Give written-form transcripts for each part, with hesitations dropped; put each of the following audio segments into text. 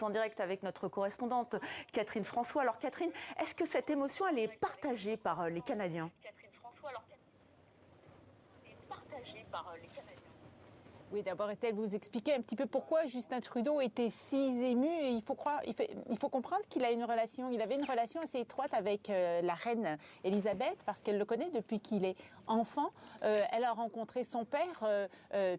En direct avec notre correspondante Catherine François. Alors Catherine, est-ce que cette émotion elle est partagée par les Canadiens? Oui, d'abord, Estelle, vous expliquer un petit peu pourquoi Justin Trudeau était si ému. Et il faut comprendre qu'il avait une relation assez étroite avec la reine Elisabeth, parce qu'elle le connaît depuis qu'il est enfant. Elle a rencontré son père,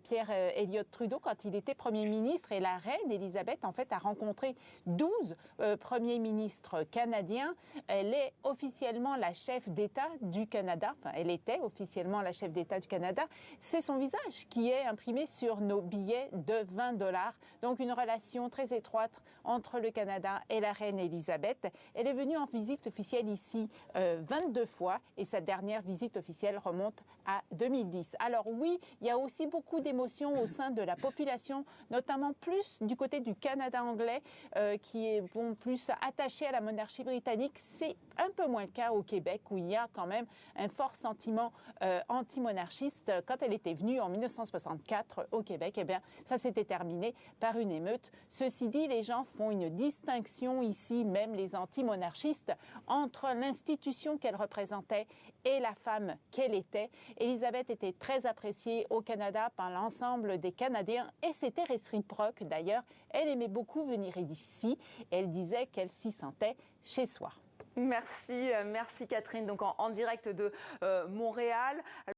Pierre Elliott Trudeau, quand il était Premier ministre, et la reine Elisabeth, en fait, a rencontré 12 premiers ministres canadiens. Elle est officiellement la chef d'État du Canada. Enfin, elle était officiellement la chef d'État du Canada. C'est son visage qui est imprimé sur nos billets de 20 $. Donc une relation très étroite entre le Canada et la reine Elisabeth. Elle est venue en visite officielle ici 22 fois et sa dernière visite officielle remonte à 2010. Alors oui, il y a aussi beaucoup d'émotions au sein de la population, notamment plus du côté du Canada anglais qui est plus attaché à la monarchie britannique. C'est un peu moins le cas au Québec où il y a quand même un fort sentiment anti-monarchiste. Quand elle était venue en 1964 au Québec, eh bien, ça s'était terminé par une émeute. Ceci dit, les gens font une distinction ici, même les anti-monarchistes, entre l'institution qu'elle représentait et la femme qu'elle était. Elisabeth était très appréciée au Canada par l'ensemble des Canadiens et c'était réciproque d'ailleurs. Elle aimait beaucoup venir ici. Elle disait qu'elle s'y sentait chez soi. Merci Catherine. Donc en direct de Montréal.